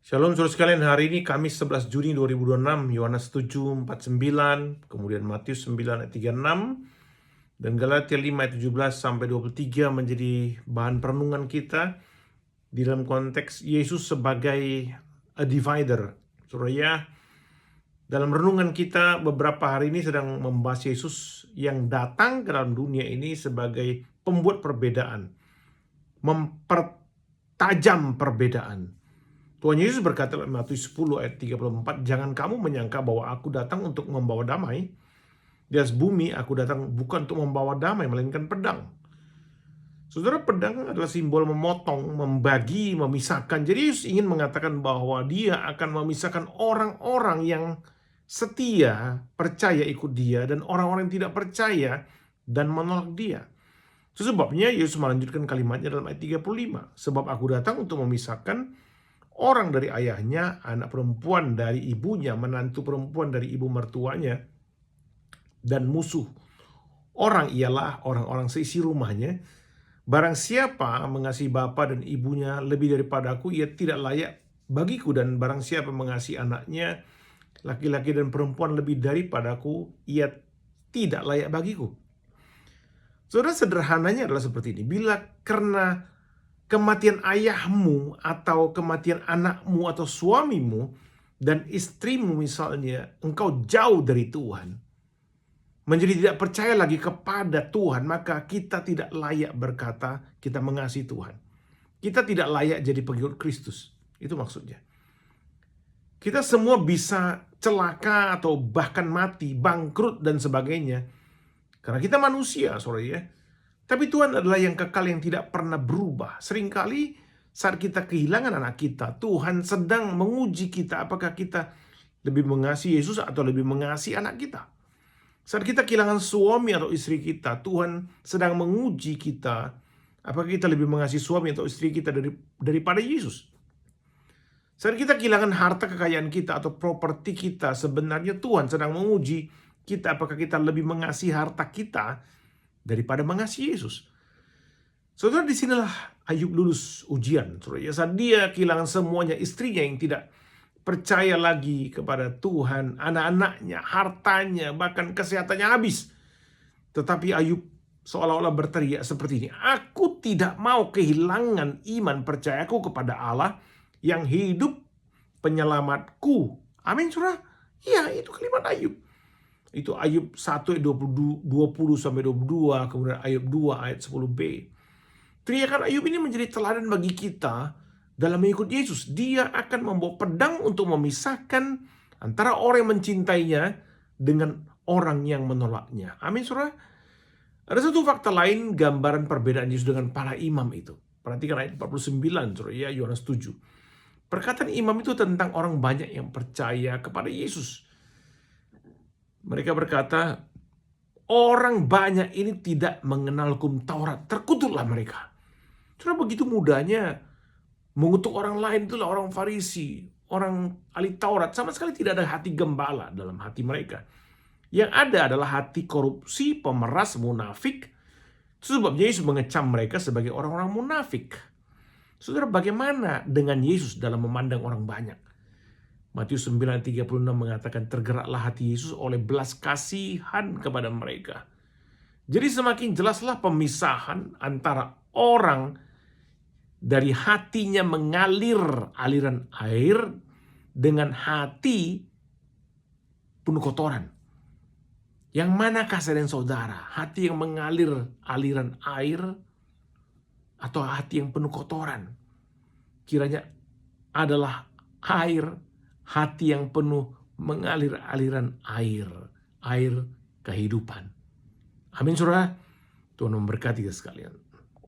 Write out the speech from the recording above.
Shalom saudara sekalian, hari ini Kamis 11 Juni 2026, Yohanes 7:49, kemudian Matius 9 ayat 36, dan Galatia 5 ayat 17 sampai 23 menjadi bahan perenungan kita di dalam konteks Yesus sebagai a divider. Saudara ya, dalam renungan kita beberapa hari ini sedang membahas Yesus yang datang ke dalam dunia ini sebagai pembuat perbedaan, mempertajam perbedaan. Tuhan Yesus berkata dalam Matius 10 ayat 34, "Jangan kamu menyangka bahwa aku datang untuk membawa damai. Di atas bumi aku datang bukan untuk membawa damai, melainkan pedang." Saudara, pedang adalah simbol memotong, membagi, memisahkan. Jadi Yesus ingin mengatakan bahwa dia akan memisahkan orang-orang yang setia, percaya ikut dia, dan orang-orang yang tidak percaya dan menolak dia. Itu sebabnya Yesus melanjutkan kalimatnya dalam ayat 35, "Sebab aku datang untuk memisahkan orang dari ayahnya, anak perempuan dari ibunya, menantu perempuan dari ibu mertuanya, dan musuh orang ialah orang-orang seisi rumahnya. Barang siapa mengasihi bapa dan ibunya lebih daripada aku, ia tidak layak bagiku. Dan barang siapa mengasihi anaknya, laki-laki dan perempuan lebih daripada aku, ia tidak layak bagiku." Saudara, sederhananya adalah seperti ini. Bila karena kematian ayahmu atau kematian anakmu atau suamimu dan istrimu misalnya, engkau jauh dari Tuhan, menjadi tidak percaya lagi kepada Tuhan, maka kita tidak layak berkata kita mengasihi Tuhan. Kita tidak layak jadi pengikut Kristus. Itu maksudnya. Kita semua bisa celaka atau bahkan mati, bangkrut dan sebagainya. Karena kita manusia, saudara ya. Tapi Tuhan adalah yang kekal, yang tidak pernah berubah. Seringkali saat kita kehilangan anak kita, Tuhan sedang menguji kita apakah kita lebih mengasihi Yesus atau lebih mengasihi anak kita. Saat kita kehilangan suami atau istri kita, Tuhan sedang menguji kita apakah kita lebih mengasihi suami atau istri kita daripada Yesus. Saat kita kehilangan harta kekayaan kita atau properti kita, sebenarnya Tuhan sedang menguji kita apakah kita lebih mengasihi harta kita daripada mengasihi Yesus. Saudara, disinilah Ayub lulus ujian. Saudara, saat dia kehilangan semuanya, istrinya yang tidak percaya lagi kepada Tuhan, anak-anaknya, hartanya, bahkan kesehatannya habis. Tetapi Ayub seolah-olah berteriak seperti ini, "Aku tidak mau kehilangan iman percayaku kepada Allah yang hidup, penyelamatku." Amin, saudara. Iya, itu kalimat Ayub. Itu Ayub 1 ayat 20 sampai 22, kemudian Ayub 2 ayat 10b. Teriakan Ayub ini menjadi teladan bagi kita dalam mengikut Yesus. Dia akan membawa pedang untuk memisahkan antara orang yang mencintainya dengan orang yang menolaknya. Amin, saudara. Ada satu fakta lain, gambaran perbedaan Yesus dengan para imam itu. Perhatikan ayat 49, saudara ya, Yohanes 7. Perkataan imam itu tentang orang banyak yang percaya kepada Yesus. Mereka berkata, orang banyak ini tidak mengenal hukum Taurat. Terkutuklah mereka. Sudah begitu mudahnya mengutuk orang lain, itulah orang Farisi, orang ahli Taurat. Sama sekali tidak ada hati gembala dalam hati mereka. Yang ada adalah hati korupsi, pemeras, munafik. Itu sebabnya Yesus mengecam mereka sebagai orang-orang munafik. Saudara, bagaimana dengan Yesus dalam memandang orang banyak? Matius 9:36 mengatakan, tergeraklah hati Yesus oleh belas kasihan kepada mereka. Jadi semakin jelaslah pemisahan antara orang dari hatinya mengalir aliran air dengan hati penuh kotoran. Yang manakah saya dan saudara? Hati yang mengalir aliran air atau hati yang penuh kotoran? Kiranya adalah air, hati yang penuh mengalir aliran air kehidupan. Amin, saudara. Tuhan memberkati kita sekalian.